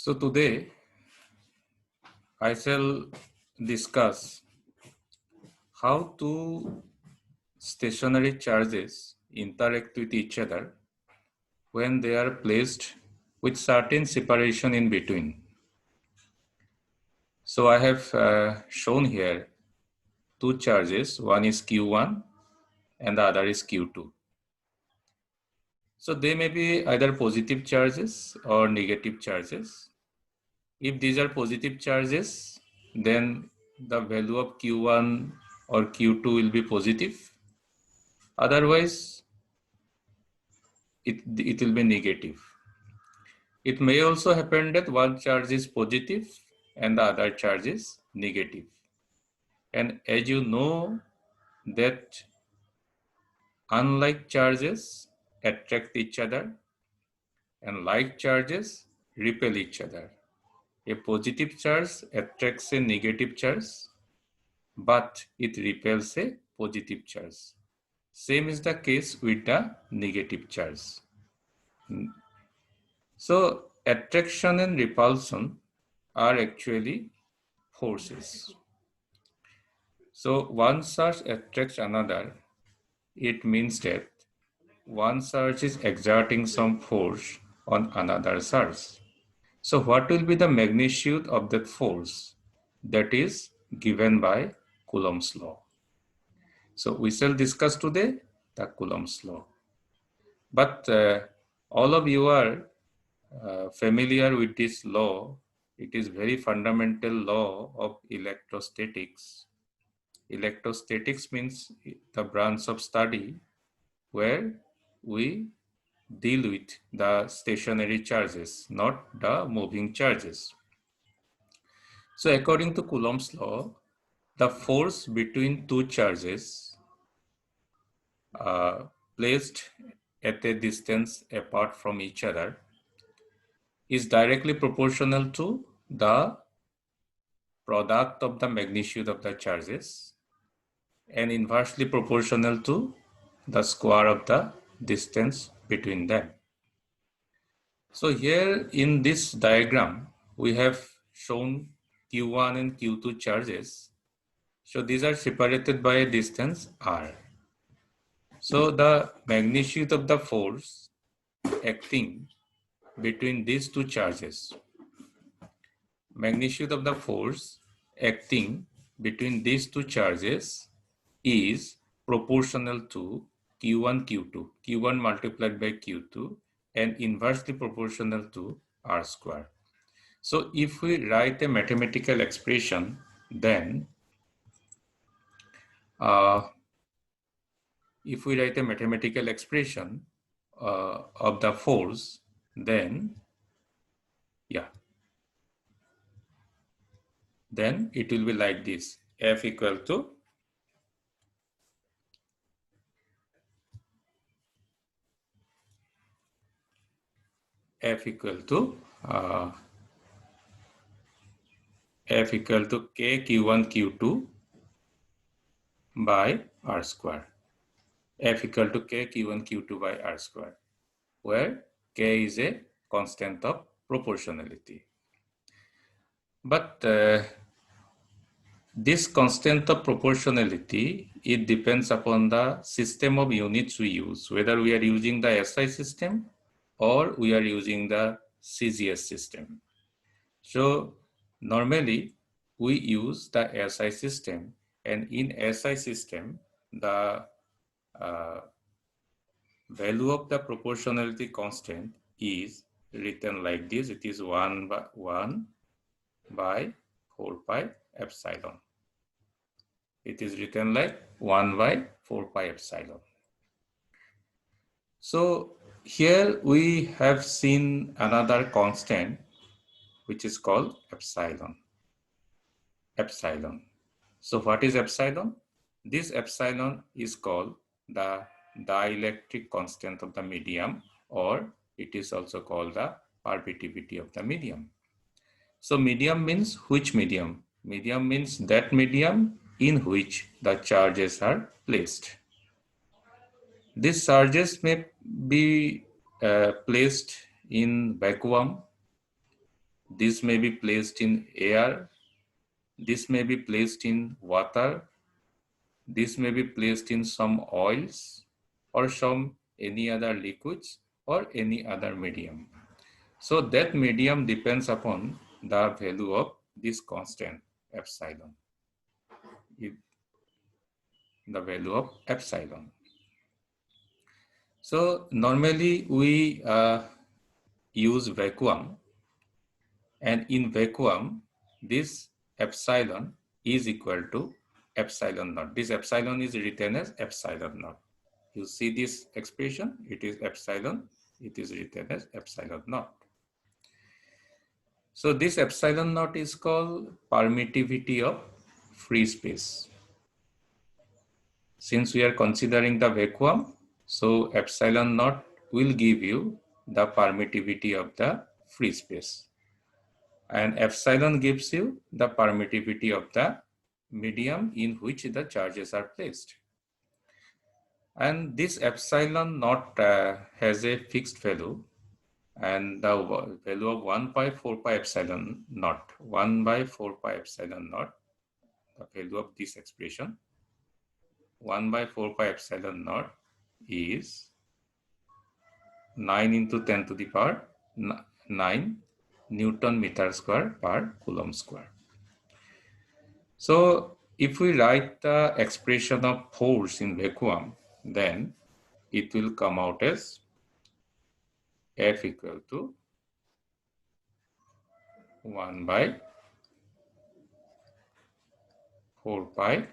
So today I shall discuss how two stationary charges interact with each other when they are placed with certain separation in between. So I have shown here two charges, one is Q1 and the other is Q2. So they may be either positive charges or negative charges. If these are positive charges, then the value of Q1 or Q2 will be positive. Otherwise, it will be negative. It may also happen that one charge is positive and the other charge is negative. And as you know that unlike charges attract each other and like charges repel each other. A positive charge attracts a negative charge, but it repels a positive charge. Same is the case with the negative charge. So attraction and repulsion are actually forces. So one charge attracts another. It means that one charge is exerting some force on another charge. So what will be the magnitude of that force? That is given by Coulomb's law. So we shall discuss today the Coulomb's law. But all of you are familiar with this law. It is very fundamental law of electrostatics. Electrostatics means the branch of study where we deal with the stationary charges, not the moving charges. So according to Coulomb's law, the force between two charges placed at a distance apart from each other is directly proportional to the product of the magnitude of the charges and inversely proportional to the square of the distance between them. So here in this diagram, we have shown Q1 and Q2 charges. So these are separated by a distance R. So the magnitude of the force acting between these two charges, magnitude of the force acting between these two charges is proportional to Q1, Q2, Q1 multiplied by Q2 and inversely proportional to R square. So if we write a mathematical expression, then if we write a mathematical expression of the force, then then it will be like this: F equal to K Q1 Q2 by R square. F equal to K Q1 Q2 by R square, where K is a constant of proportionality. But this constant of proportionality, it depends upon the system of units we use, whether we are using the SI system or we are using the CGS system. So normally we use the SI system, and in SI system, the value of the proportionality constant is written like this. It is 1 by 4 pi epsilon. It is written like 1 by 4 pi epsilon. So here we have seen another constant which is called epsilon. So what is epsilon? This epsilon is called the dielectric constant of the medium, or it is also called the permittivity of the medium. So medium means which medium? Medium means that medium in which the charges are placed. These charges may be placed in vacuum. This may be placed in air, this may be placed in water, this may be placed in some oils or some any other liquids or any other medium. So that medium depends upon the value of this constant epsilon, the value of epsilon. So normally we use vacuum, and in vacuum this epsilon is equal to epsilon naught. This epsilon is written as epsilon naught. You see this expression, it is epsilon, it is written as epsilon naught. So this epsilon naught is called permittivity of free space. Since we are considering the vacuum, so epsilon naught will give you the permittivity of the free space. And epsilon gives you the permittivity of the medium in which the charges are placed. And this epsilon naught has a fixed value, and the value of 1 by 4 pi epsilon naught, 1 by 4 pi epsilon naught, the value of this expression, 1 by 4 pi epsilon naught is 9 into 10 to the power 9 Newton meter square per Coulomb square. So if we write the expression of force in vacuum, then it will come out as F equal to 1 by 4 pi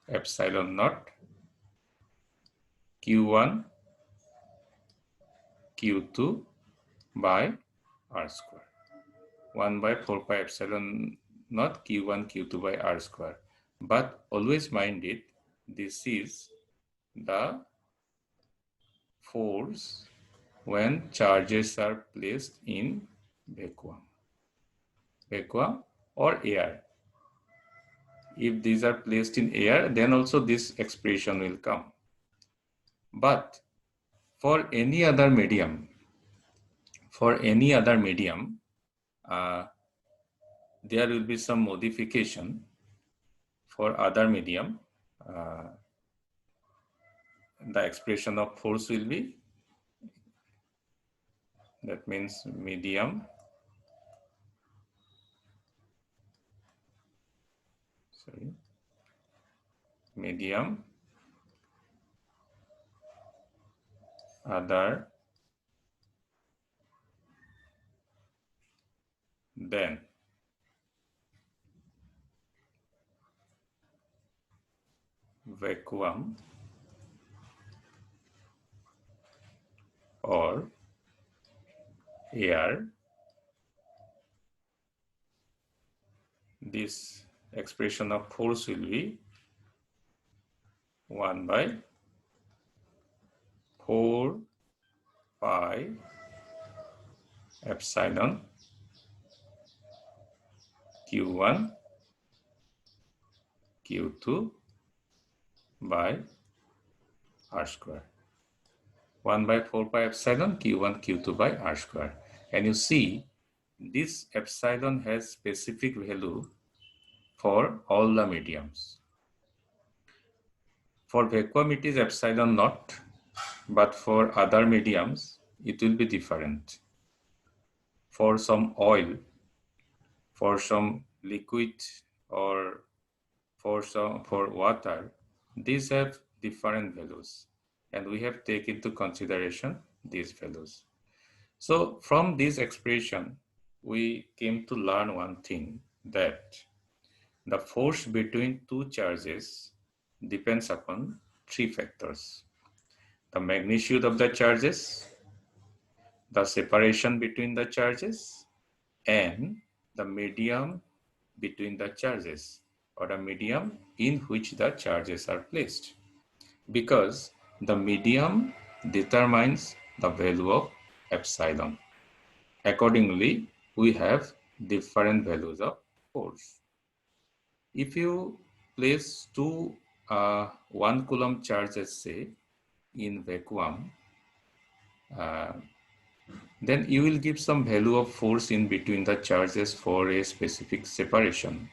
epsilon naught Q1 Q2 by R square. 1 by 4 pi epsilon naught Q1 Q2 by R square. But always mind it, this is the force when charges are placed in vacuum or air. If these are placed in air, then also this expression will come. But for any other medium, there will be some modification. For other medium, the expression of force will be, that means medium other than vacuum or air. This expression of force will be 1 by 4 pi epsilon Q1 Q2 by R square. 1 by 4 pi epsilon Q1 Q2 by R square. And you see this epsilon has specific value for all the mediums. For vacuum it is epsilon naught, but for other mediums it will be different. For some oil, for some liquid, or for water, these have different values, and we have taken into consideration these values. So from this expression, we came to learn one thing, that the force between two charges depends upon three factors: the magnitude of the charges, the separation between the charges, and the medium between the charges, or the medium in which the charges are placed. Because the medium determines the value of epsilon. Accordingly, we have different values of force. If you place two 1 Coulomb charges, say, in vacuum, then you will give some value of force in between the charges for a specific separation.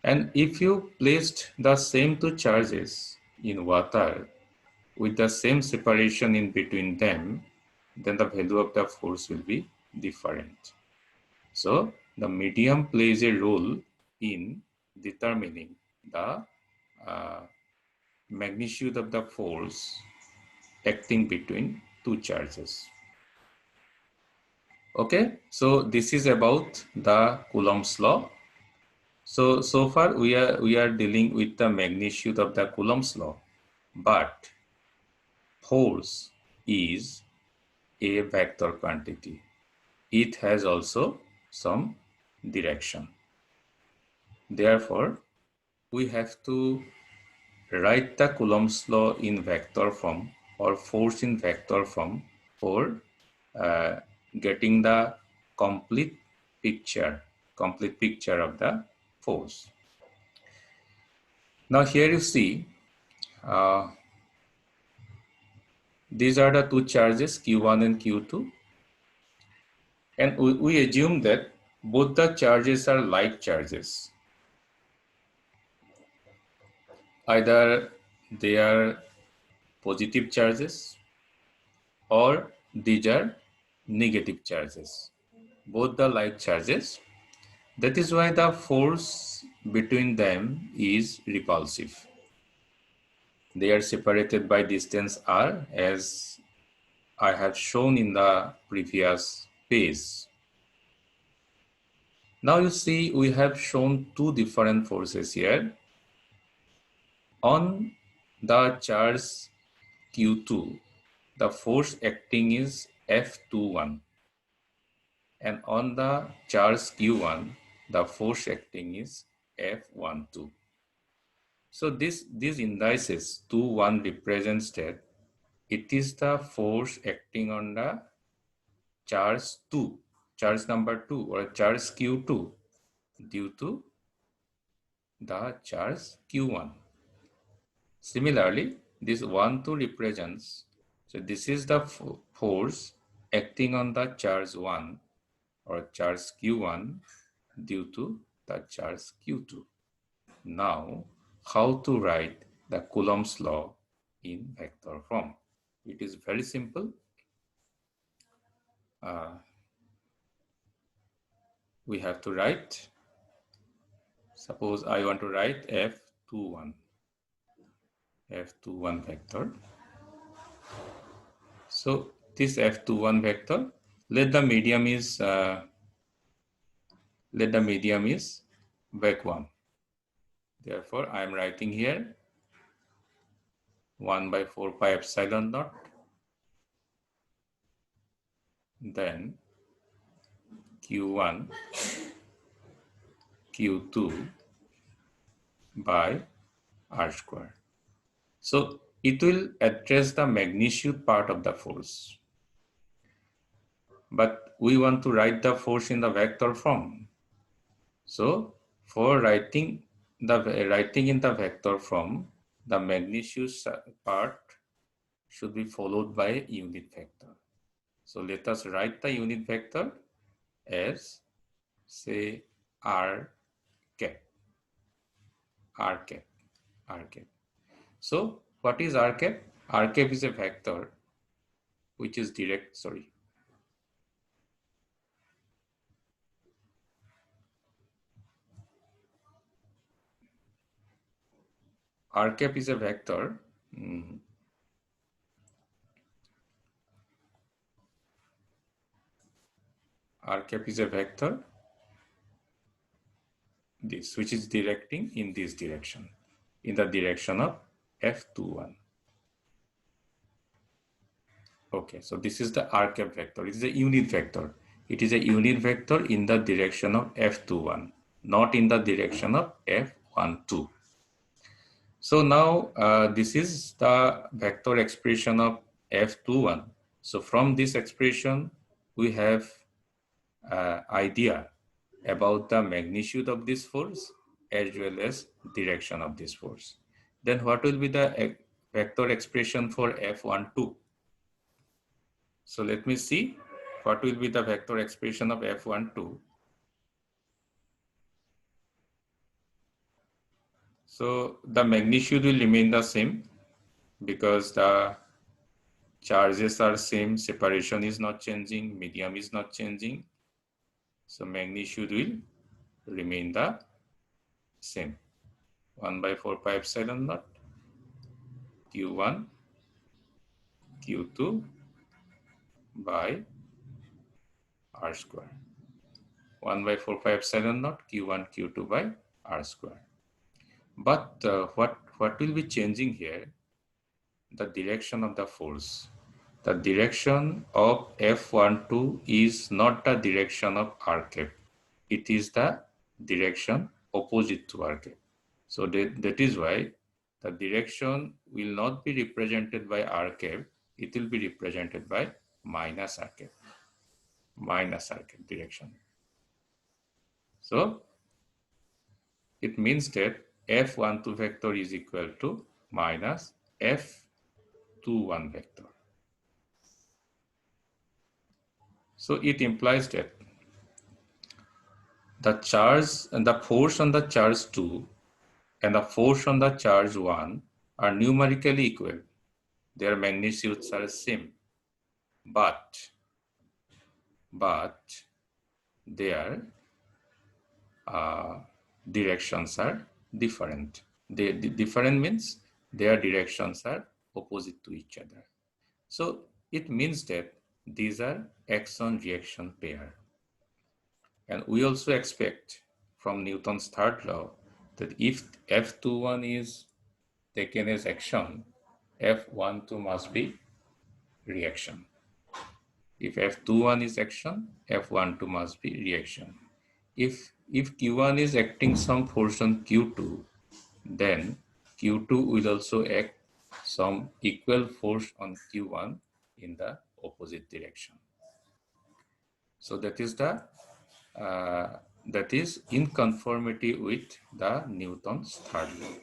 And if you placed the same two charges in water with the same separation in between them, then the value of the force will be different. So the medium plays a role in determining the uh, magnitude of the force acting between two charges. Okay, so this is about the Coulomb's law. So far we are dealing with the magnitude of the Coulomb's law, but force is a vector quantity. It has also some direction. Therefore, we have to write the Coulomb's law in vector form or force in vector form for getting the complete picture of the force. Now here you see these are the two charges Q1 and Q2, and we assume that both the charges are like charges. Either they are positive charges or these are negative charges. Both the like charges. That is why the force between them is repulsive. They are separated by distance r, as I have shown in the previous page. Now you see we have shown two different forces here. On the charge Q2, the force acting is F21, and on the charge Q1, the force acting is F12. So these indices 2, 1 represents that it is the force acting on the charge 2, charge number 2 or charge Q2 due to the charge Q1. Similarly, this 1, 2 represents, so this is the force acting on the charge 1 or charge Q1 due to the charge Q2. Now, how to write the Coulomb's law in vector form? It is very simple. We have to write, suppose I want to write F21 vector. So this F21 vector, let the medium is vec1. Therefore, I am writing here 1 by 4 pi epsilon naught, then Q1 Q2 by r square. So it will address the magnitude part of the force. But we want to write the force in the vector form. So for writing in the vector form, the magnitude part should be followed by a unit vector. So let us write the unit vector as, say, r cap. So what is r cap? R cap is a vector which is r cap is a vector r cap is a vector which is directing in this direction, in the direction of F21. Okay, so this is the r cap vector. It is a unit vector. It is a unit vector in the direction of F21, not in the direction of F12. So now this is the vector expression of F21. So from this expression, we have idea about the magnitude of this force as well as direction of this force. Then what will be the vector expression for F12? So let me see what will be the vector expression of F12. So the magnitude will remain the same because the charges are same, separation is not changing, medium is not changing. So magnitude will remain the same. 1 by 4 pi epsilon naught Q1 Q2 by R square. 1 by 4 pi epsilon naught Q1 Q2 by R square. But what will be changing here? The direction of the force. The direction of F12 is not the direction of R cap. It is the direction opposite to R cap. So that is why the direction will not be represented by R cap. It will be represented by minus R cap. Minus R cap direction. So it means that F12 vector is equal to minus F21 vector. So it implies that the charge and the force on the charge 2 and the force on the charge 1 are numerically equal. Their magnitudes are same, but their directions are different. The different means their directions are opposite to each other. So it means that these are action-reaction pair. And we also expect from Newton's third law that if F21 is taken as action, F12 must be reaction. If F21 is action, F12 must be reaction. If Q1 is acting some force on Q2, then Q2 will also act some equal force on Q1 in the opposite direction. So that is in conformity with the Newton's third law.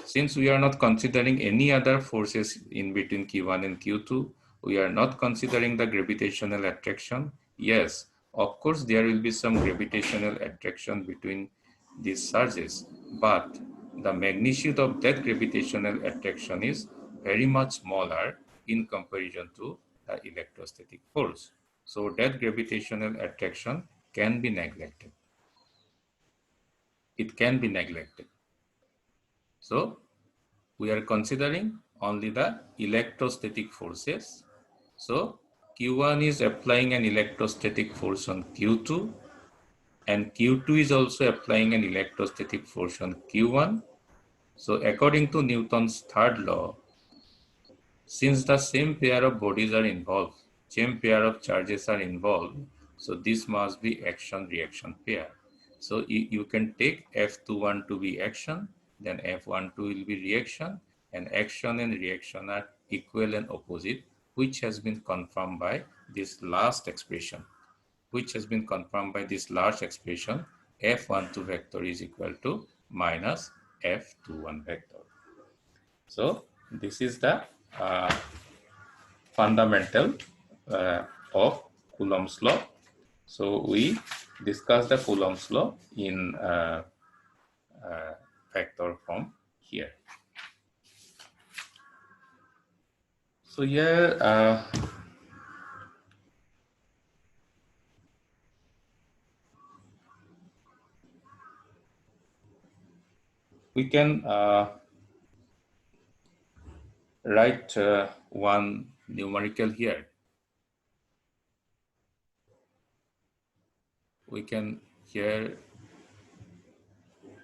Since we are not considering any other forces in between Q1 and Q2, we are not considering the gravitational attraction. Yes, of course, there will be some gravitational attraction between these charges, but the magnitude of that gravitational attraction is very much smaller in comparison to the electrostatic force. So that gravitational attraction can be neglected. It can be neglected. So we are considering only the electrostatic forces. So Q1 is applying an electrostatic force on Q2 and Q2 is also applying an electrostatic force on Q1. So according to Newton's third law, since the same pair of bodies are involved, same pair of charges are involved, so this must be action-reaction pair. So you can take F21 to be action, then F12 will be reaction, and action and reaction are equal and opposite, which has been confirmed by this last expression. F12 vector is equal to minus F21 vector. So this is the fundamental of Coulomb's law. So we discussed the Coulomb's law in vector form here. So here we can write one numerical here. We can here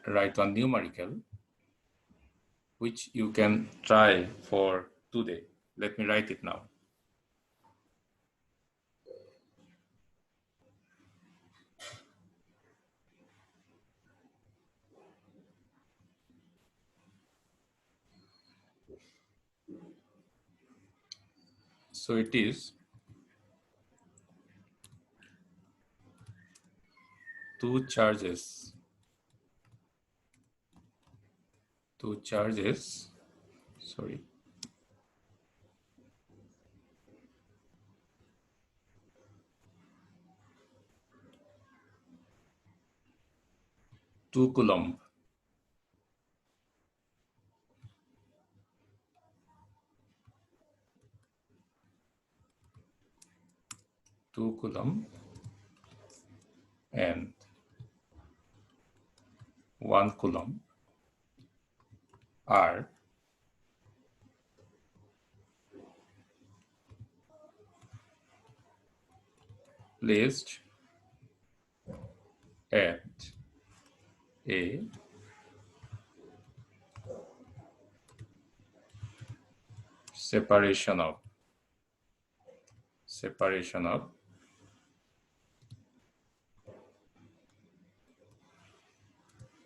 write one numerical, which you can try for today. Let me write it now. So it is two charges, sorry, 2 Coulomb. And 1 Coulomb are placed at a separation of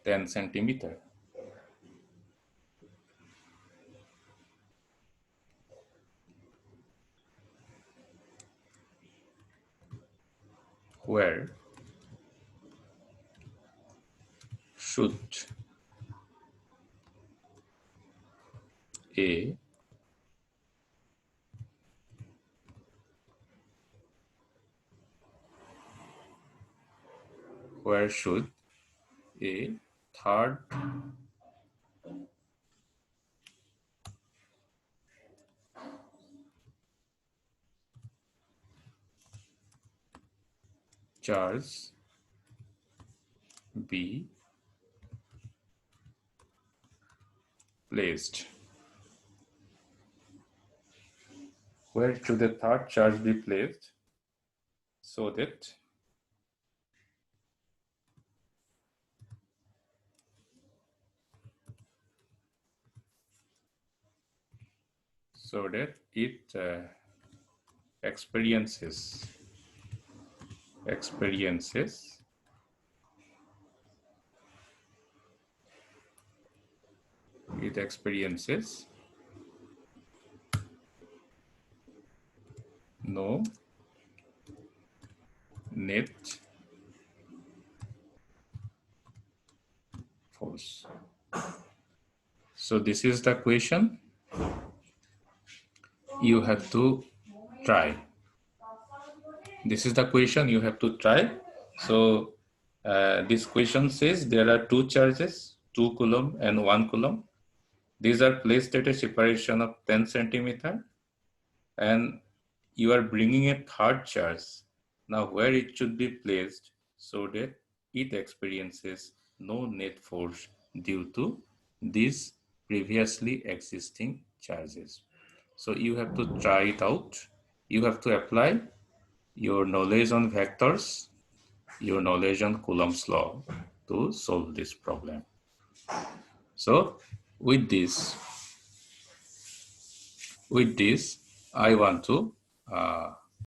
10 centimeter. Where should a third charge be placed? Where should the third charge be placed so that it experiences no net force. So this is the question you have to try. This is the question you have to try. So this question says there are 2 charges, 2 Coulomb and 1 Coulomb. These are placed at a separation of 10 centimeter, and you are bringing a third charge. Now where it should be placed so that it experiences no net force due to these previously existing charges. So you have to try it out. You have to apply your knowledge on vectors, your knowledge on Coulomb's law to solve this problem. So with this, I want to